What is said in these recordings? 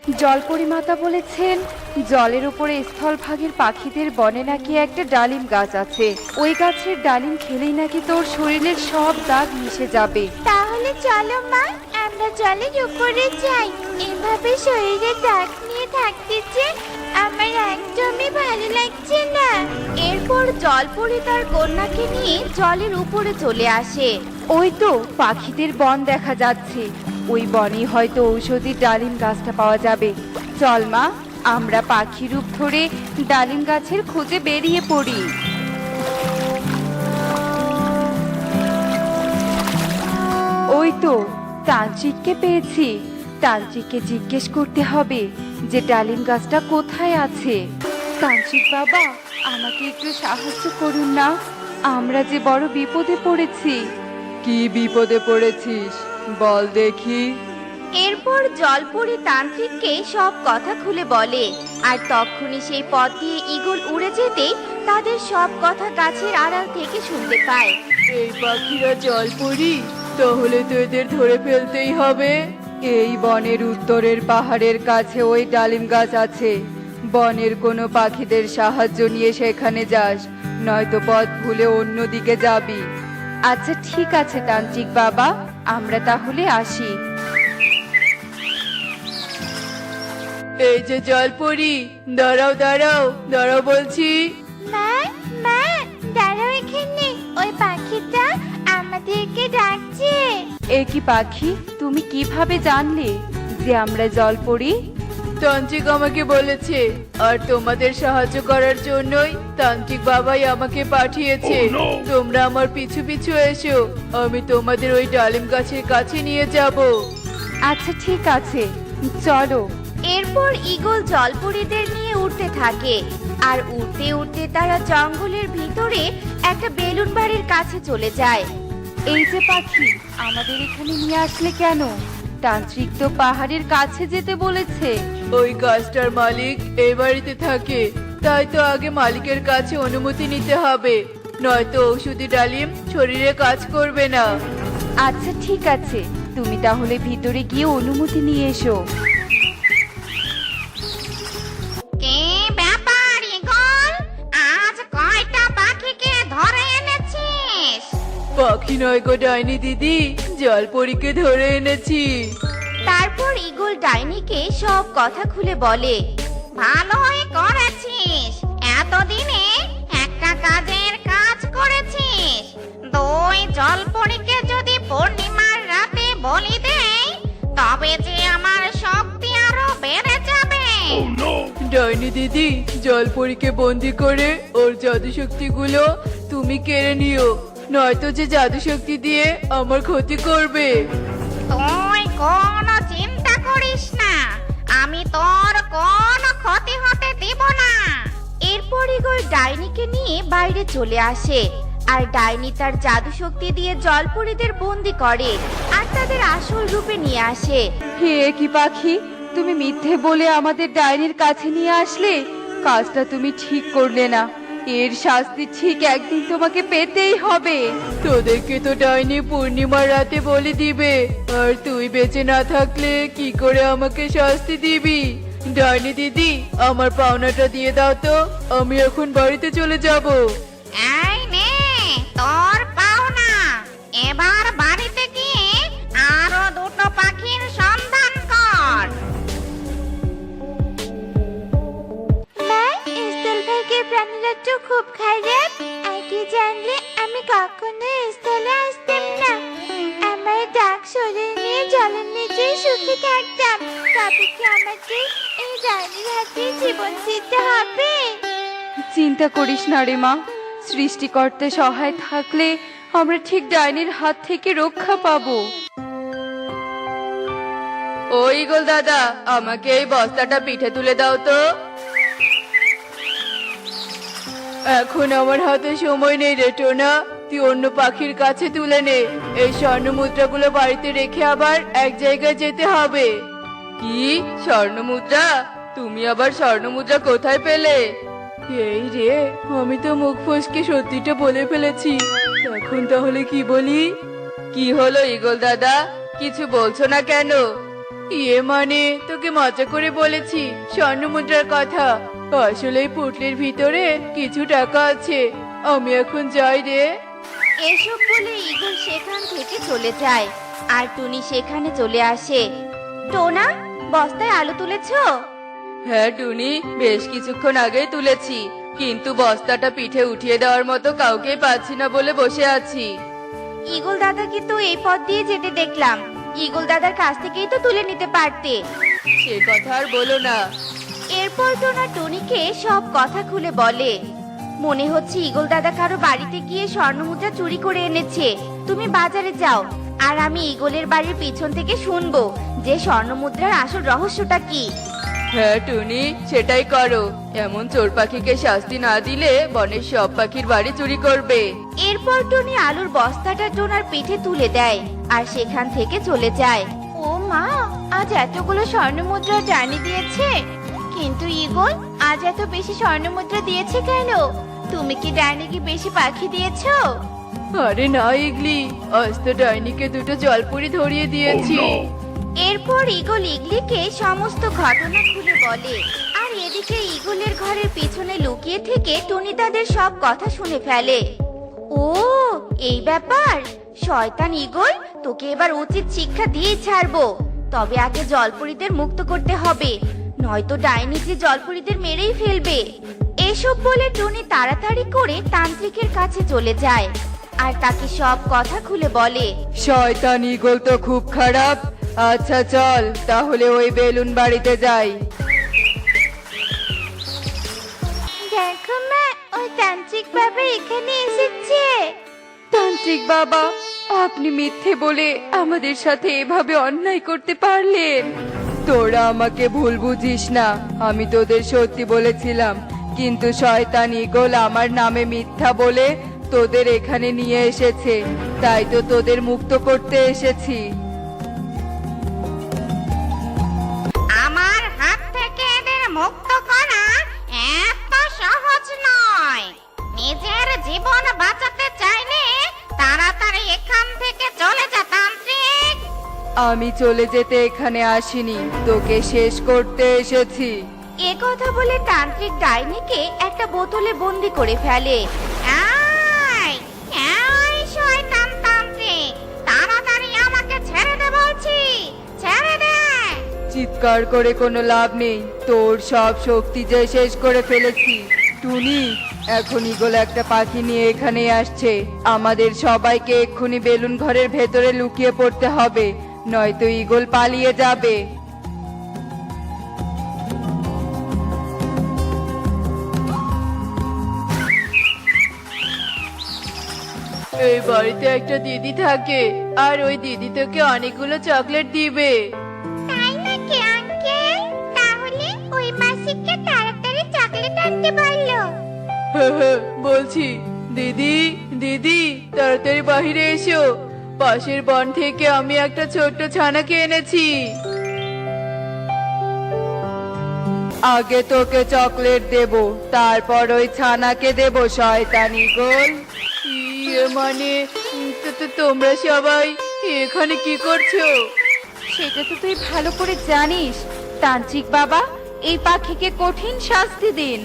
জলপরি মাতা বলেছেন জলের উপরে স্থলভাগের পাখিদের বনে নাকি একটা ডালিম গাছ আছে। ওই গাছের ডালিম খেলেই নাকি তোর শরীরের সব দাগ মিশে যাবে। তাহলে চলো মা, আমরা জলের উপরে যাই। এভাবে শরীরে দাগ নিয়ে থাকতে যে আমার একদমই ভালো লাগছে না। এরপর জলপরি তার কন্যাকে নিয়ে জলের উপরে চলে আসে। ওই তো পাখিদের বন দেখা যাচ্ছে, ওই বনে হয়তো ঔষধি ডালিম গাছটা পাওয়া যাবে। চল মা, আমরা পাখি রূপ ধরে ডালিম গাছের খোঁজে বেরিয়ে পড়ি। ওই তো তান্ত্রিককে পেয়েছি। তান্ত্রিককে জিজ্ঞেস করতে হবে যে ডালিম গাছটা কোথায় আছে। তান্ত্রিক বাবা, আমাকে একটু সাহায্য করুন না, আমরা যে বড় বিপদে পড়েছি। কি বিপদে পড়েছিস বল দেখি। এরপর জলপরি তান্ত্রিককে সব কথা খুলে বলে, আর তখনই সেই পথ দিয়ে ঈগল উড়ে যেতে তাদের সব কথা গাছের আড়াল থেকে শুনতে পায়। এই পাখিরা জলপরি, তাহলে তো এদের ধরে ফেলতেই হবে। এই বনের উত্তরের পাহাড়ের কাছে ওই ডালিম গাছ আছে। বনের কোনো পাখিদের সাহায্য নিয়ে সেখানে যাস, নয়তো পথ ভুলে অন্যদিকে যাবি। আচ্ছা ঠিক আছে তান্ত্রিক বাবা, আমরা তাহলে আসি। এই যে জলপরি, দাঁড়াও দাঁড়াও দাঁড়াও বলছি। মা, মা, দাঁড়াও এখানে। ওই পাখিটা আমাদেরকে ডাকছে। এ কি পাখি, তুমি কিভাবে জানলে যে আমরা জলপরি? তান্ত্রিক আমাকে বলেছে, আর তোমাদের সাহায্য করার জন্যই তান্ত্রিক বাবাই আমাকে পাঠিয়েছে। তোমরা আমার পিছু পিছু এসো, আমি তোমাদের ওই ডালিম গাছের কাছে নিয়ে যাব। আচ্ছা ঠিক আছে, চলো। এরপর ঈগল জলপরীদের নিয়ে উড়তে থাকে, আর উড়তে উড়তে তারা জঙ্গলের ভিতরে একটা বেলুন বাড়ির কাছে চলে যায়। এই যে পাখি, আমাদের এখানে নিয়ে আসলে কেন? তান্ত্রিক তো পাহাড়ের কাছে যেতে বলেছে। ওই গাছটার মালিক এই বাড়িতে থাকে, তাই তো আগে মালিকের কাছে অনুমতি নিতে হবে, নয়তো ঔষধি ডালিম শরীরে কাজ করবে না। আচ্ছা ঠিক আছে, তুমি তাহলে ভিতরে গিয়ে অনুমতি নিয়ে এসো। কি ব্যাপার ঈগল, আজ কয়টা পাখিকে ধরে এনেছিস? পাখি নয় গো ডাইনি দিদি, জলপরীকে ধরে এনেছি। তারপর ঈগল ডাইনিকে সব কথা খুলে বলে। ভালোই করেছিস, এতদিনে একটা কাজের কাজ করেছিস। দুই জলপরীকে যদি পূর্ণিমার রাতে বলি দেই, তবে যে আমার শক্তি আরো বেড়ে যাবে। ডাইনি দিদি, জলপরীকে বন্দি করে ওর জাদু শক্তিগুলো তুমি কেড়ে নিও, নয়তো যে জাদু শক্তি দিয়ে আমার ক্ষতি করবে। তুই কোনো চিন্তা করিস না, আমি তোর কোনো ক্ষতি হতে দিব না। এরপর ঈগল ডাইনিকে নিয়ে বাইরে চলে আসে, আর ডাইনি তার জাদু শক্তি দিয়ে জলপরীদের বন্দি করে আর তাদের আসল রূপে নিয়ে আসে। হে কি পাখি, তুমি মিথ্যে বলে আমাদের ডাইনির কাছে নিয়ে আসলে। কাজটা তুমি ঠিক করলে না, এর শাস্তি ঠিক একদিন তোমাকে পেতেই হবে। তোদেরকে তো ডাইনি পূর্ণিমার রাতে বলে দিবে, আর তুই বেঁচে না থাকলে কি করে আমাকে শাস্তি দিবি? ডাইনি দিদি, আমার পাওনাটা দিয়ে দাও তো, আমি এখন বাড়িতে চলে যাব। এই নে তোর পাওনা, এবার বাড়িতে গিয়ে আরো দুটো পাখির সন্ধান কর। মা, স্থলভাগের প্রাণীরা তো খুব খারাপ। আগে জানলে আমি কখনো স্থলে আসতাম না। আমার ডাক শরীর নিয়ে জলের নিচে সুখে থাকতাম। তবে কি আমাকে এই ডাইনির হাতে জীবন দিতে হবে? চিন্তা করিস না রে মা, সৃষ্টিকর্তা সহায় থাকলে আমরা ঠিক ডাইনির হাত থেকে রক্ষা পাবো। ও ঈগল দাদা, আমাকে এই বস্তাটা পিঠে তুলে দাও তো। এখন আমার হাতে সময় নেই রে টোনা, তুই অন্য পাখির কাছে তুলে নে। এই স্বর্ণ মুদ্রাগুলো বাড়িতে রেখে আবার এক জায়গায় যেতে হবে। কি স্বর্ণ মুদ্রা? তুমি আবার স্বর্ণ মুদ্রা কোথায় পেলে? এই রে, আমি তো মুখ ফসকে সত্যিটা বলে ফেলেছি, এখন তাহলে কি বলি? কি হলো ঈগল দাদা, কিছু বলছো না কেন? ইয়ে মানে তোকে মজা করে বলেছি স্বর্ণ মুদ্রার কথা। আসলে এই পুটলির ভিতরে কিছু টাকা আছে। আমি এখন যাই রে। এসব বলে ঈগল সেখান থেকে চলে যায় আর টুনি সেখানে চলে আসে। টোনা, বস্তায় আলু তুলেছো? হ্যাঁ টুনি, বেশ কিছুক্ষণ আগেই তুলেছি, কিন্তু বস্তাটা পিঠে উঠিয়ে দেওয়ার মতো কাউকে পাচ্ছি না বলে বসে আছি। ঈগল দাদাকে তো এই পথ দিয়ে যেতে দেখলাম। ঈগল দাদার কাছ থেকেই তো তুলে নিতে পারতে। সে কথা আর বলো না। এরপর টোনা টুনিকে সব কথা খুলে বলে। মনে হচ্ছে ঈগল দাদা কারো বাড়িতে গিয়ে স্বর্ণমুদ্রা চুরি করে এনেছে। তুমি বাজারে যাও আর আমি ঈগলের বাড়ির পিছন থেকে শুনবো যে স্বর্ণমুদ্রার আসল রহস্যটা কি। হ্যাঁ টুনি, সেটাই করো। এমন চোর পাখিকে শাস্তি না দিলে বনের সব পাখির বাড়ি চুরি করবে। এরপর টুনি আলুর বস্তাটা টোনার পিঠে তুলে দেয় আর সেখান থেকে চলে যায়। ও মা, আজ এতগুলো স্বর্ণমুদ্রা ডাইনি দিয়েছে, কিন্তু ঈগল আজ এত বেশি স্বর্ণমুদ্রা দিয়েছে কেন? তুমি কি ডাইনিকে বেশি পাখি দিয়েছো? আরে না ইগলি, আজ তো ডাইনিকে দুটো জলপুরি ধরিয়ে দিয়েছি। এরপর ঈগল ইগলিকে সমস্ত ঘটনা খুলে বলে। আর এদিকে ঈগলের ঘরের পিছনে লুকিয়ে থেকে টুনি তাদের সব কথা শুনে ফেলে। ও, এই ব্যাপার। শয়তান ঈগল, তোকে এবার উচিত শিক্ষা দিয়ে ছাড়বো। তবে আগে জলপরীদের মুক্ত করতে হবে, নয়তো ডাইনি যে জলপরীদের মেরেই ফেলবে। এসব বলে টুনি তাড়াতাড়ি করে তান্ত্রিকের কাছে চলে যায় আর তাকে সব কথা খুলে বলে। শয়তান ঈগল তো খুব খারাপ। আচ্ছা চল তাহলে ওই বেলুন বাড়িতে যাই। দেখো মা, ওই তান্ত্রিক বাবা এখানে এসেছে। তান্ত্রিক বাবা, আপনি মিথ্যে বলে আমাদের সাথে এভাবে অন্যায় করতে পারলেন? তোরা আমাকে ভুল বুঝিস না, আমি তোদের সত্যি বলেছিলাম, কিন্তু শয়তান ঈগল আমার নামে মিথ্যা বলে তোদের এখানে নিয়ে এসেছে, তাই তো তোদের মুক্ত করতে এসেছি। আমার হাত থেকে এদের মুক্ত করা এত সহজ নয়। নিজের জীবন বাঁচাতে চাইলে তাড়াতাড়ি এখান থেকে চলে যা তান্ত্রিক। আমি চলে যেতে এখানে আসিনি, তোকে শেষ করতে এসেছি। এ কথা বলে তান্ত্রিক ডাইনিকে একটা বোতলে বন্দি করে ফেলে। এই, এই শয়তান তান্ত্রিক, তাড়াতাড়ি আমাকে ছেড়ে দে বলছি, ছেড়ে দে। চিৎকার করে কোনো লাভ নেই, তোর সব শক্তি যে শেষ করে ফেলেছি। টুনি, এখন ঈগল একটা পাখি নিয়ে এখানে আসছে, আমাদের সবাইকে এক্ষুনি বেলুন ঘরের ভেতরে লুকিয়ে পড়তে হবে, নয়তো ঈগল পালিয়ে যাবে। এই বাড়িতে একটা দিদি থাকে, আর ওই দিদি তোকে অনেকগুলো চকলেট দিবে। তাই নাকি আঙ্কেল? তাহলে ওই মাসিকে তাড়াতাড়ি চকলেট আনতে বললো। বলছি, দিদি দিদি তাড়াতাড়ি বাহিরে এসো, পাশের বন থেকে আমি একটা ছোট্ট ছানাকে এনেছি। আগে তোকে চকলেট দেব, তারপর ওই ছানাকে দেব শয়তান ঈগল। ইয়ে মানে তোমরা সবাই এখানে কি করছো? সেটা তো তুই ভালো করে জানিস। তান্ত্রিক বাবা, এই পাখিকে কঠিন শাস্তি দিন।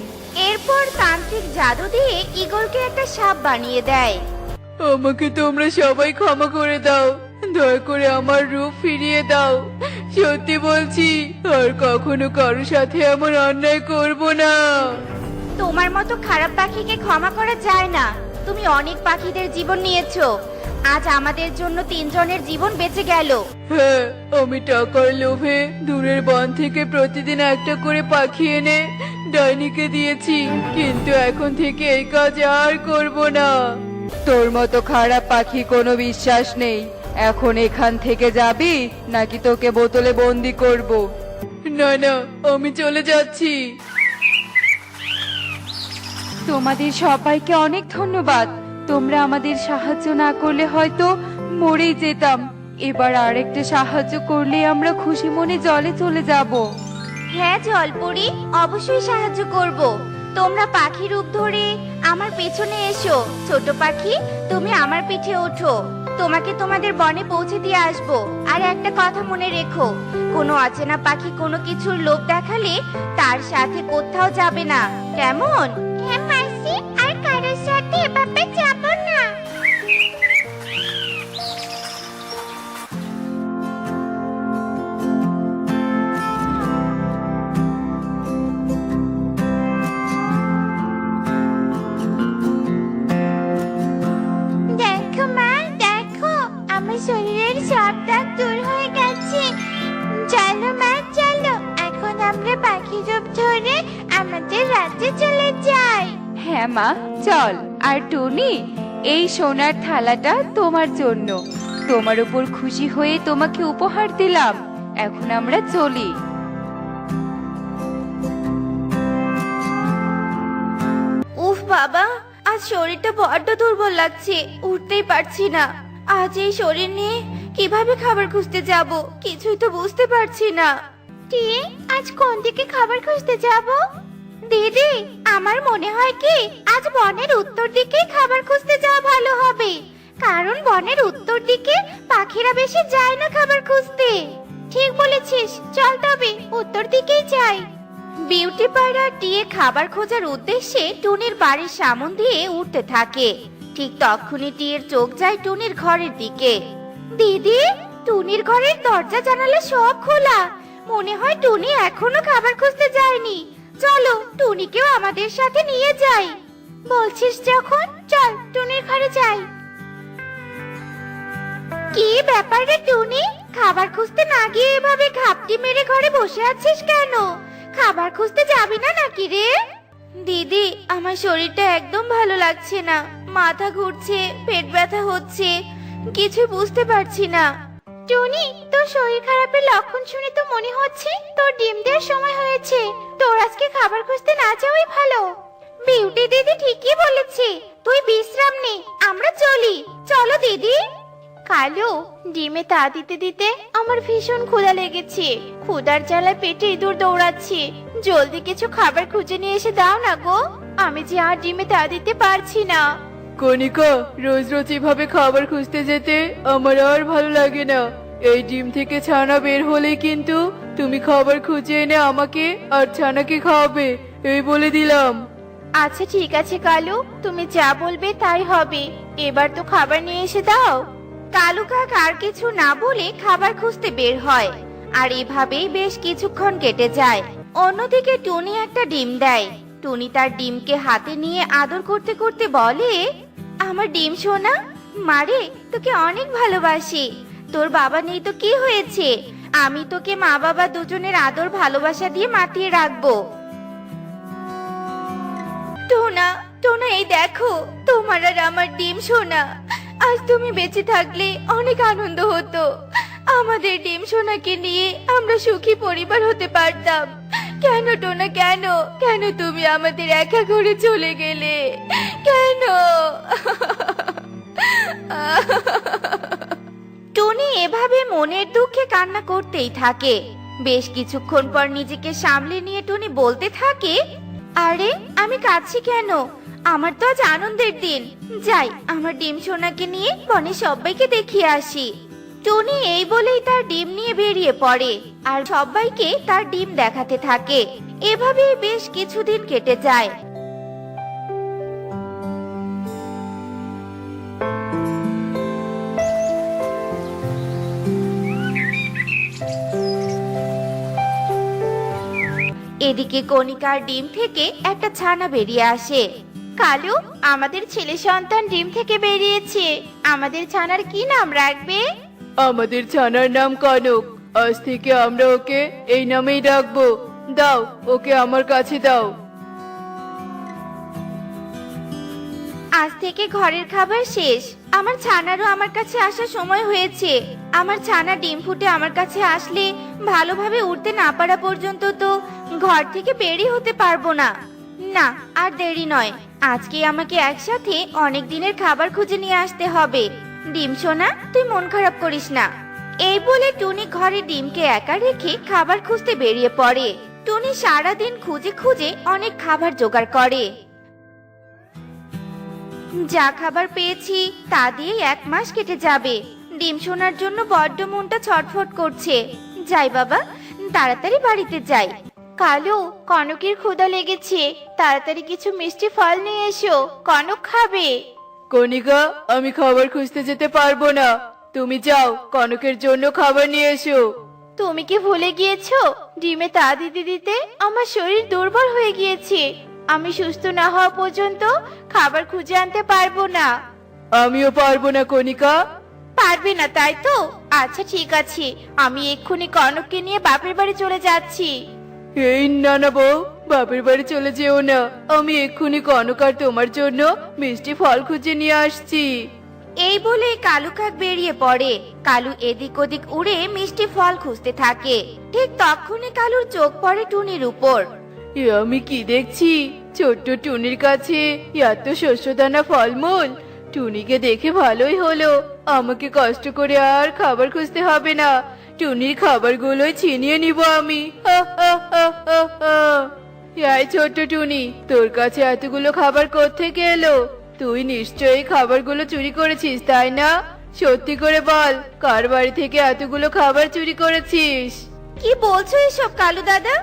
এরপর তান্ত্রিক জাদু দিয়ে ঈগলকে একটা সাপ বানিয়ে দেয়। আমাকে তোমরা সবাই ক্ষমা করে দাও, দয়া করে আমার রূপ ফিরিয়ে দাও। সত্যি বলছি, আর কখনো কারোর সাথে এমন অন্যায় করব না। তোমার মতো খারাপ পাখিকে ক্ষমা করা যায় না। তুমি অনেক পাখিদের জীবন নিয়েছো, আজ আমাদের জন্য 3 জনের জীবন বেঁচে গেল। হ্যাঁ, আমি টাকার লোভে দূরের বন থেকে প্রতিদিন একটা করে পাখি এনে ডাইনিকে দিয়েছি, কিন্তু এখন থেকে এই কাজ আর করব না। তোর মতো খারাপ পাখি কোনো বিশ্বাস নেই। এখন এখান থেকে যাবি নাকি তোকে বোতলে বন্দি করব? না না, আমি চলে যাচ্ছি। তোমাদের সবাইকে অনেক ধন্যবাদ। তোমরা আমাদের সাহায্য না করলে হয়তো মরেই যেতাম। এবার আরেকটা সাহায্য করলে আমরা খুশি মনে জলে চলে যাব। হ্যাঁ জলপরি, অবশ্যই সাহায্য করব। তোমরা পাখি রূপ ধরে আমার পেছনে এসো। ছোট পাখি, তুমি আমার পিঠে ওঠো। তোমাকে তোমাদের বনে পৌঁছে দিয়ে আসবো। আর একটা কথা মনে রেখো, কোনো অচেনা পাখি কোনো কিছুর লোভ দেখালে তার সাথে কোথাও যাবে না, কেমন? হ্যাঁ মাসি, আর কারোর সাথে এভাবে যাব না। দেখো মা, দেখো আমার শরীরের সব দাগ দূর হয়ে গেছে। চলো মা চলো, এখন আমরা পাখি রূপ ধরে আমাদের রাজ্যে চলে যাই। হ্যাঁ মা, চল। আর টুনি, এই সোনার থালাটা তোমার জন্য। তোমার উপর খুশি হয়ে তোমাকে উপহার দিলাম। এখন আমরা চলি। উফ বাবা, আজ শরীরটা বড্ড দুর্বল লাগছে, উঠতেই পারছি না। আজ এই শরীর নিয়ে কিভাবে খাবার খুঁজতে যাব, কিছুই তো বুঝতে পারছি না। টিয়ে, আজ কোন দিকে খাবার খুঁজতে যাব? দিদি, আমার মনে হয় কি আজ বনের উত্তর দিকে খাবার খুঁজতে যাওয়া ভালো হবে, কারণ বনের উত্তর দিকে পাখিরা বেশি যায় না খাবার খুঁজতে। ঠিক বলেছিস, চল তবে উত্তর দিকেই যাই। বিউটি পাড়া টিয়ে খাবার খোঁজার উদ্দেশ্যে টুনির বাড়ির সামন দিয়ে উঠতে থাকে। ঠিক তখনই টিয়ের চোখ যায় টুনির ঘরের দিকে। দিদি, টুনির ঘরের দরজা জানালা সব খোলা, মনে হয় টুনি এখনো খাবার খুঁজতে যায়নি। চলো টুনিকেও আমাদের সাথে নিয়ে যাই। বলছিস যখন, চল টুনির ঘরে যাই। কি ব্যাপার রে টুনি, খাবার খুঁজতে না গিয়ে এভাবে ঘাপটি মেরে ঘরে বসে আছিস কেন? খাবার খুঁজতে যাবি না নাকি রে? দিদি, আমার শরীরটা একদম ভালো লাগছে না, মাথা ঘুরছে, পেট ব্যথা হচ্ছে, কিছু বুঝতে পারছি না। টুনি, তোর শরীর খারাপের লক্ষণ শুনে তো মনে হচ্ছে তোর ডিম দেওয়ার সময় হয়েছে। তোর আজকে খাবার খুঁজতে না যাওয়াই ভালো। বিউটি দিদি ঠিকই বলেছে, তুই বিশ্রাম নে, আমরা চলি। চলো দিদি। কালু, ডিমে তা দিতে দিতে আমার ভীষণ ক্ষুধা লেগেছে। ক্ষুধার জ্বালায় পেটে ইঁদুর দৌড়াচ্ছে। জলদি কিছু খাবার খুঁজে নিয়ে এসে দাও না গো, আমি যে আর ডিমে তা দিতে পারছি না। কণিকা, রোজ রোজ এভাবে খাবার খুঁজতে যেতে আমার আর ভালো লাগে না। এই ডিম থেকে ছানা বের হলে কিন্তু তুমি খাবার খুঁজে এনে আমাকে আর ছানাকে খাওয়াবে, এই বলে দিলাম। আচ্ছা ঠিক আছে কালু, তুমি যা বলবে তাই হবে। এবার তো খাবার নিয়ে এসে দাও। কালু কাক আর কিছু না বলে খাবার খুঁজতে বের হয়। আর এভাবেই বেশ কিছুক্ষণ কেটে যায়। অন্যদিকে টুনি একটা ডিম দেয়। টুনি তার ডিমকে হাতে নিয়ে আদর করতে করতে বলে, আমার ডিম সোনা, মারে তোকে অনেক ভালোবাসি। তোর বাবা নেই তো কি হয়েছে, আমি তোকে মা বাবা দুজনের আদর ভালোবাসা দিয়ে মাতিয়ে রাখবো। টোনা, টোনা, এই দেখো তোমার আর আমার ডিম সোনা। আজ তুমি বেঁচে থাকলে অনেক আনন্দ হতো। আমাদের ডিম সোনাকে নিয়ে আমরা সুখী পরিবার হতে পারতাম। কেন টোনা, কেন কেন তুমি আমাদের একা করে চলে গেলে, কেন? টুনি এভাবে মনের দুঃখে কান্না করতেই থাকে। বেশ কিছুক্ষণ পর নিজেকে সামলে নিয়ে টুনি বলতে থাকে, আরে আমি কাঁদছি কেন? আমার তো আজ আনন্দের দিন। যাই, আমার ডিম সোনাকে নিয়ে বনে সবাইকে দেখিয়ে আসি। টুনি এই বলেই তার ডিম নিয়ে বেরিয়ে পড়ে আর সবাইকে তার ডিম দেখাতে থাকে। এভাবেই বেশ কিছুদিন কেটে যায়। এদিকে কণিকার ডিম থেকে একটা ছানা বেরিয়ে আসে। কালু, আমাদের ছেলে সন্তান ডিম থেকে বেরিয়েছে। আমাদের ছানার কি নাম রাখবে? আমাদের ছানার নাম কনক। আজ থেকে আমরা ওকে এই নামেই ডাকবো। দাও, ওকে আমার কাছে দাও। আজ থেকে ঘরের খাবার শেষ। আমার ছানারও আমার কাছে আসার সময় হয়েছে। আমার ছানা ডিম ফুটে আমার কাছে আসলে ভালোভাবে উঠতে না পারা পর্যন্ত তো ঘর থেকে বেরিয়ে হতে পারবো না। না, আর দেরি নয়, আজকে আমাকে একসাথে অনেক দিনের খাবার খুঁজে নিয়ে আসতে হবে। ডিম সোনা, তুই মন খারাপ করিস না। এই বলে টুনি ঘরে ডিমকে একা রেখে খাবার খুঁজতে বেরিয়ে পড়ে। টুনি সারাদিন খুঁজে খুঁজে অনেক খাবার জোগাড় করে। যা খাবার পেয়েছি তা দিয়ে 1 মাস কেটে যাবে। ডিম শোনার জন্য বড্ড মনটা ছটফট করছে। যাই বাবা, তাড়াতাড়ি বাড়িতে যাই। কালু, কনকের ক্ষুধা লেগেছে, তাড়াতাড়ি কিছু মিষ্টি ফল নিয়ে এসো, কনক খাবে। কণিকা, আমি খাবার খুঁজতে যেতে পারবো না, তুমি যাও কনকের জন্য খাবার নিয়ে এসো। তুমি কি ভুলে গিয়েছো ডিমে তা দিতে দিতে আমার শরীর দুর্বল হয়ে গিয়েছে। আমি সুস্থ না হওয়া পর্যন্ত খাবার খুঁজে আনতে পারবো না। আমিও পারবো না কণিকা। পারবে না তাই তো? আচ্ছা ঠিক আছে, আমি এক্ষুনি কনককে নিয়ে বাপের বাড়ি চলে যাচ্ছি। এই না না বউ, বাপের বাড়ি চলে যেও না, আমি এক্ষুনি কনক আর তোমার জন্য মিষ্টি ফল খুঁজে নিয়ে আসছি। এই বলে কালু কাক বেরিয়ে পড়ে। কালু এদিক ওদিক উড়ে মিষ্টি ফল খুঁজতে থাকে। ঠিক তখনই কালুর চোখ পড়ে টুনির উপর। এ আমি কি দেখছি, ছোট্ট টুনির কাছে এত শস্যদানা ফলমূল। টুনিকে দেখে ভালোই হলো, আমাকে কষ্ট করে আর খাবার খুঁজতে হবে না, টুনির খাবারগুলোই ছিনিয়ে নিব আমি। হা হা হা হা হা। এই ছোট্ট টুনি, তোর কাছে এতগুলো খাবার কোত্থেকে এলো? তুই নিশ্চয়ই খাবারগুলো চুরি করেছিস তাই না? সত্যি করে বল, কার বাড়ি থেকে এতগুলো খাবার চুরি করেছিস? কি বলছো এসব কালু দাদা?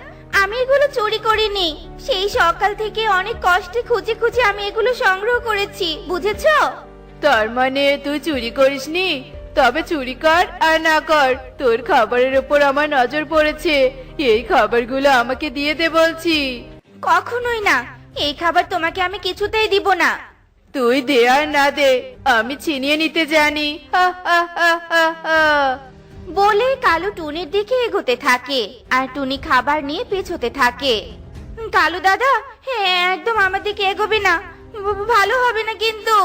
আমি এগুলো চুরি করিনি। সেই সকাল থেকে অনেক কষ্টে খুঁজে খুঁজে আমি এগুলো সংগ্রহ করেছি, বুঝেছো? তার মানে তুই চুরি করিসনি? তবে চুরি কর আর না কর, তোর খাবারের উপর আমার নজর পড়েছে, এই খাবারগুলো আমাকে দিয়ে দে বলছি। কখনোই না, এই খাবার তোমাকে আমি কিছুতেই দিব না। তুই দে আর না দে, আমি ছিনিয়ে নিতে জানি। হা হা হা হা হা। বলে কালু টুনির দিকে এগোতে থাকে আর টুনি খাবার নিয়ে পেছোতে থাকে। কালু দাদা, হ্যাঁ একদম আমার দিকে এগোবে না, ভালো হবে না কিন্তু।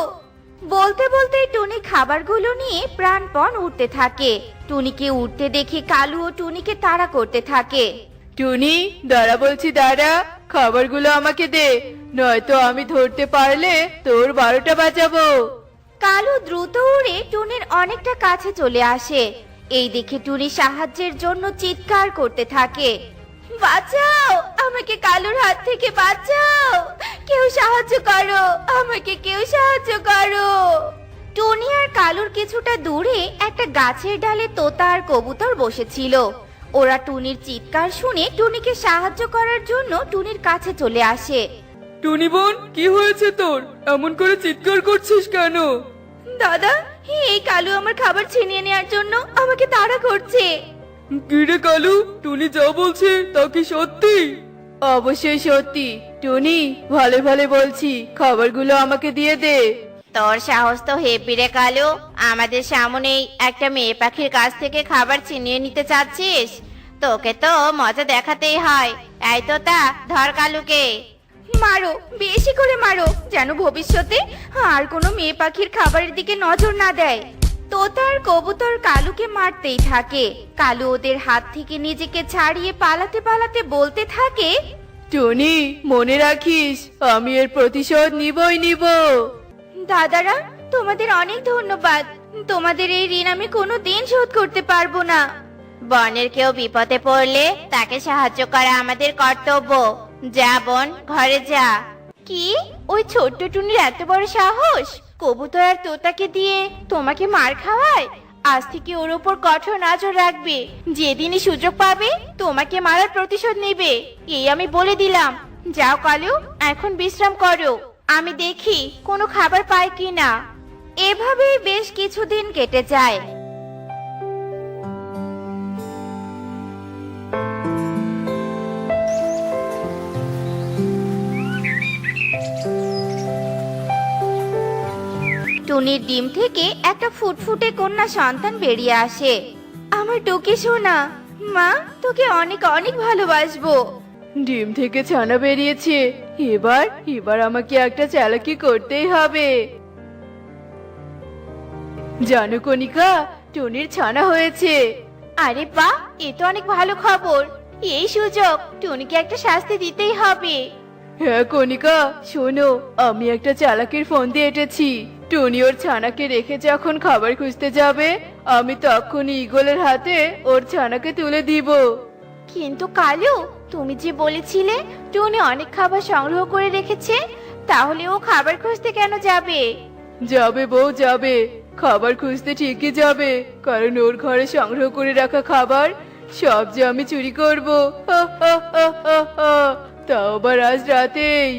বলতে বলতে টুনি খাবারগুলো নিয়ে প্রাণপণ উঠতে থাকে। টুনিকে উঠতে দেখে কালু ও টুনিকে তাড়া করতে থাকে। টুনি দাঁড়া বলছি, দাঁড়া, খাবারগুলো আমাকে দে, নয়তো আমি ধরতে পারলে তোর 12টা বাজাবো। কালু দ্রুত উড়ে টুনির অনেকটা কাছে চলে আসে। এই দেখে টুনি সাহায্যের জন্য চিৎকার করতে থাকে। বাঁচাও আমাকে, কালুর হাত থেকে বাঁচাও, কেউ সাহায্য করো আমাকে, কেউ সাহায্য করো। টুনি আর কালুর কিছুটা দূরে একটা গাছের ডালে তোতা আর কবুতর বসেছিল। ওরা টুনির চিৎকার শুনে টুনিকে সাহায্য করার জন্য টুনির কাছে চলে আসে। টুনি বোন, কি হয়েছে তোর? এমন করে চিৎকার করছিস কেন? দাদা, এই কালু আমার খাবার ছিনিয়ে নেওয়ার জন্য আমাকে তাড়া করছে। কিরে কালু, টুনি যা বলছে তা কি সত্যি? অবশ্যই সত্যি টুনি, ভালো ভালো বলছি, খাবারগুলো আমাকে দিয়ে দে। তোর সাহস তো হেব্বি রে কালু, আমাদের সামনেই একটা মেয়ে পাখির কাছ থেকে খাবার ছিনিয়ে নিতে চাচ্ছিস? তোকে তো মজা দেখাতেই হয়। এই তোতা, ধর কালুকে। মারো, বেশি করে মারো, যেন ভবিষ্যতে আর কোনো মেয়ে পাখির খাবারের দিকে নজর না দেয়। তোতার কবুতর কালুকে মারতেই থাকে। কালু ওদের হাত থেকে নিজেকে ছাড়িয়ে পালাতে পালাতে বলতে থাকে, টুনি মনে রাখিস, আমি এর প্রতিশোধ নিবই নিব। দাদারা, তোমাদের অনেক ধন্যবাদ, তোমাদের এই ঋণ আমি কোনোদিন শোধ করতে পারবো না। বনের কেউ বিপদে পড়লে তাকে সাহায্য করা আমাদের কর্তব্য। যা বোন, ঘরে যা। কি, ওই ছোট্ট টুনির এত বড় সাহস? কবুতর আর তোতাকে দিয়ে তোমাকে মার খাওয়ায়? আজ থেকে ওর উপর কঠোর নজর রাখবে, যেদিনই সুযোগ পাবে তোমাকে মারার প্রতিশোধ নেবে, এই আমি বলে দিলাম। যাও কালু, এখন বিশ্রাম করো, আমি দেখি কোনো খাবার পাই কিনা। এভাবেই বেশ কিছুদিন কেটে যায়। টুনির ডিম থেকে একটা ফুটফুটে কন্যা সন্তান বেরিয়ে আসে। আমার টুকি সোনা, মা তোকে অনেক অনেক ভালোবাসবো। ডিম থেকে ছানা বেরিয়েছে, এবার এবার আমাকে একটা চালাকি করতেই হবে। জানো কণিকা, টুনির ছানা হয়েছে। আরে বাহ, এ তো অনেক ভালো খবর। এই সুযোগ টুনিকে একটা শাস্তি দিতেই হবে। হ্যাঁ কণিকা, শোনো, আমি একটা চালাকির ফোন দিয়ে এঁটেছি। টুনি ওর ছানাকে রেখে যখন খাবার খুঁজতে যাবে, আমি তখনই ঈগলের হাতে ওর ছানাকে তুলে দিব। কিন্তু কালু, তুমি যে বলেছিলে টুনি অনেক খাবার সংগ্রহ করে রেখেছে, তাহলে ও খাবার খুঁজতে কেন যাবে? যাবে বউ যাবে, খাবার খুঁজতে ঠিকই যাবে, কারণ ওর ঘরে সংগ্রহ করে রাখা খাবার সব যে আমি চুরি করবো। হা, হা, হা, হা, হা। তাও আবার আজ রাতেই।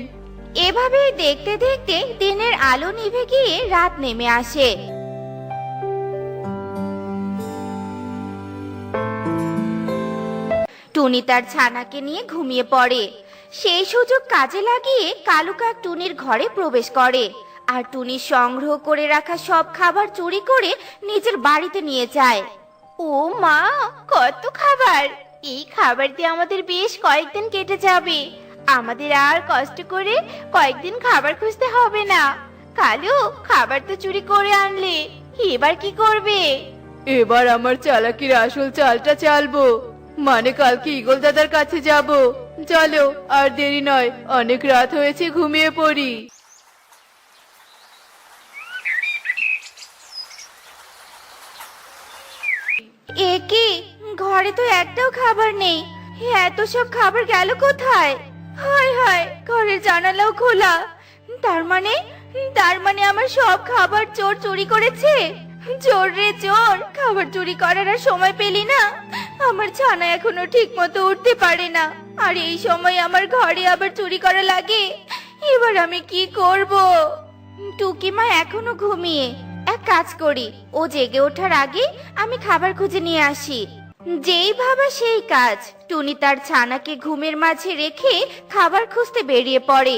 এভাবেই দেখতে দেখতে দিনের আলো নিভে গিয়ে রাত নেমে আসে। টুনি তার ছানাকে নিয়ে ঘুমিয়ে পড়ে। সেই সুযোগ কাজে লাগিয়ে কালু কাক টুনির ঘরে প্রবেশ করে আর টুনির সংগ্রহ করে রাখা সব খাবার চুরি করে নিজের বাড়িতে নিয়ে যায়। ও মা, কত খাবার! এই খাবার দিয়ে আমাদের বেশ কয়েকদিন কেটে যাবে। আমাদের আর কষ্ট করে কয়েকদিন খাবার খুঁজতে হবে না। কালু, খাবার তো চুরি করে আনলে, এবার কি করবে? এবার আমার চালাকির আসল চালটা চালবো, মানে কালকে ঈগল দাদার কাছে যাব। চলো, আর দেরি নয়, অনেক রাত হয়েছে, ঘুমিয়ে পড়ি। এ কি, ঘরে তো একটাও খাবার নেই। এত সব খাবার গেল কোথায়? হায় হায়, ঘরের জানালাও খোলা। তার মানে আমার সব খাবার চোর চুরি করেছে। চোর রে চোর, খাবার চুরি করার আর সময় পেলি না। আমার ছানা এখনো ঠিক মতো উঠতে পারে না, আর এই সময় আমার ঘরে আবার চুরি করা লাগে। এবার আমি কি করব? টুকি মা এখনো ঘুমিয়ে। এক কাজ করি, ও জেগে ওঠার আগে আমি খাবার খুঁজে নিয়ে আসি। যেই ভাবা সেই কাজ। টুনি তার ছানাকে ঘুমের মাঝে রেখে খাবার খুঁজতে বেরিয়ে পড়ে।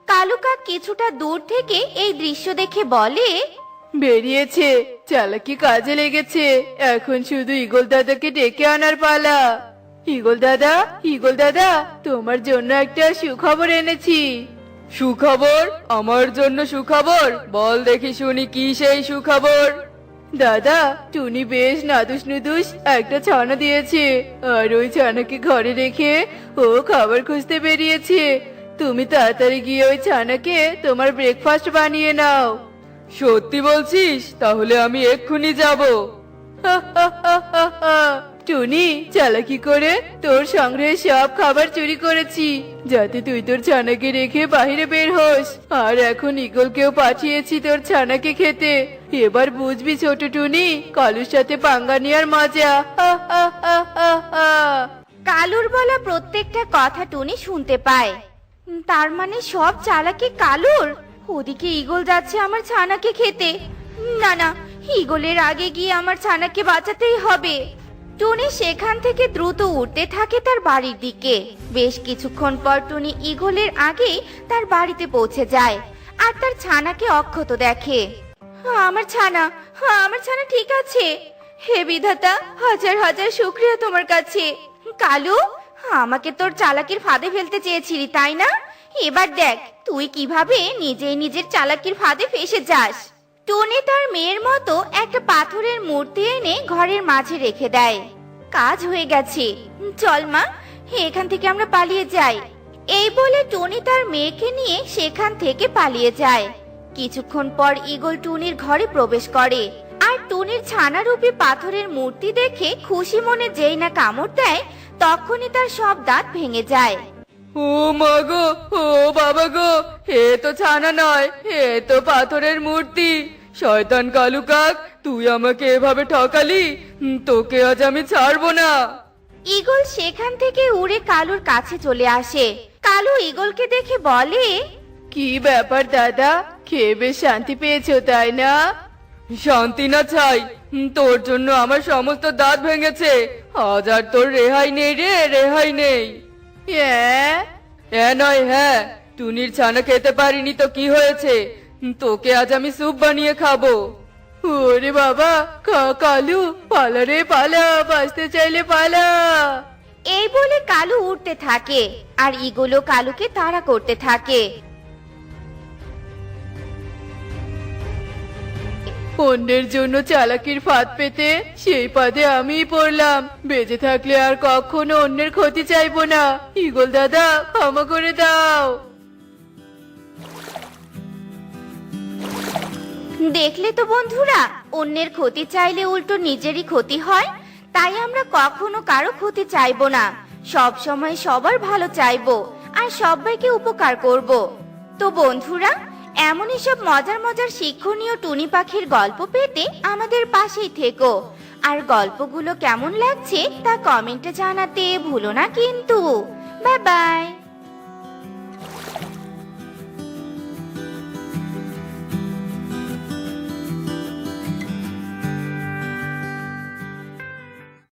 কালু কাক কিছুটা দূর থেকে এই দৃশ্য দেখে বলে, বেরিয়েছে, চালাকি কাজে লেগেছে। এখন শুধু ঈগল দাদাকে ডেকে আনার পালা। ঈগল দাদা, ঈগল দাদা, তোমার জন্য একটা সুখবর এনেছি। সুখবর? আমার জন্য সুখবর? বল দেখি শুনি, কি সেই সুখবর? দাদা, টুনি বেশ নাদুস নুদুস একটা ছানা দিয়েছে, আর ওই ছানাকে ঘরে রেখে ও খাবার খুঁজতে বেরিয়েছে। তুমি তাড়াতাড়ি গিয়ে ওই ছানাকে তোমার ব্রেকফাস্ট বানিয়ে নাও। সত্যি বলছিস? তাহলে আমি এক্ষুনি যাব। টুনি, চালাকি করে তোর সংগ্রহে সব খাবার চুরি করেছি, যাতে তুই তোর ছানাকে রেখে বাইরে বের হোস। আর এখন ঈগলকেও পাঠিয়েছি তোর ছানাকে খেতে। এবার বুঝবি ছোট টুনি, কালুর সাথে পাঙ্গা নেওয়ার মজা। কালুর বলা প্রত্যেকটা কথা টুনি শুনতে পায়। তার মানে সব চালাকি কালুর। ওদিকে ঈগল যাচ্ছে আমার ছানাকে খেতে। না না, ঈগলের আগে গিয়ে আমার ছানাকে বাঁচাতেই হবে। টুনি সেখান থেকে দ্রুত উঠতে থাকে তার বাড়ির দিকে। বেশ কিছুক্ষণ পর টুনি ঈগলের আগে তার বাড়িতে পৌঁছে যায় আর তার ছানাকে অক্ষত দেখে। আমার ছানা, আমার ছানা ঠিক আছে। হে বিধাতা, হাজার হাজার শুকরিয়া তোমার কাছে। কালু, আমাকে তোর চালাকির ফাঁদে ফেলতে চেয়েছিলি তাই না? এবার দেখ তুই কিভাবে নিজেই নিজের চালাকির ফাঁদে ফেসে যাস। টুনি তার মেয়ের মতো একটা পাথরের মূর্তি এনে ঘরের মাঝে রেখে দেয়। কাজ হয়ে গেছে, চল মা, এখান থেকে আমরা পালিয়ে যাই। এই বলে টুনি তার মেয়েকে নিয়ে সেখান থেকে পালিয়ে যায়। কিছুক্ষণ পর ঈগল টুনির ঘরে প্রবেশ করে আর টুনির ছানারূপী পাথরের মূর্তি দেখে খুশি মনে যেই না কামড় দেয়, তখনই তার সব দাঁত ভেঙে যায়। ও মা গো, ও বাবা গো, হে তো ছানা নয়, হে তো পাথরের মূর্তি। শয়তান কালু কাক, তুই আমাকে এভাবে ঠকালি, তোকে আজ আমি ছাড়বো না। ঈগল সেখান থেকে উড়ে কালুর কাছে চলে আসে। কালু ঈগলকে দেখে বলে, কি ব্যাপার দাদা, খেয়ে বেশ শান্তি পেয়েছো তাই না? শান্তি না ছাই, তোর জন্য আমার সমস্ত দাঁত ভেঙেছে। আজ আর তোর রেহাই নেই রে, রেহাই নেই। নয় হ্যাঁ, টুনির ছানা খেতে পারিনি তো কি হয়েছে, তোকে আজ আমি স্যুপ বানিয়ে খাবো। ওরে বাবা, কালু পালা রে পালা, বাঁচতে চাইলে পালা। এই বলে কালু উঠতে থাকে আর ঈগলও কালুকে তাড়া করতে থাকে। অন্যের জন্য চালাকির ফাঁদ পেতে সেই ফাঁদে আমিই পড়লাম। বেঁচে থাকলে আর কখনো অন্যের ক্ষতি চাইবো না। ঈগল দাদা, ক্ষমা করে দাও। দেখলে তো বন্ধুরা, অন্যের ক্ষতি চাইলে উল্টো নিজেরই ক্ষতি হয়। তাই আমরা কখনো কারো ক্ষতি চাইবো না, সব সময় সবার ভালো চাইবো আর সবাইকে উপকার করব। তো বন্ধুরা, এমনই সব মজার মজার শিক্ষণীয় টুনি পাখির গল্প পেতে আমাদের পাশেই থেকো। আর গল্পগুলো কেমন লাগছে তা কমেন্টে জানাতে ভুলো না কিন্তু। Bye bye.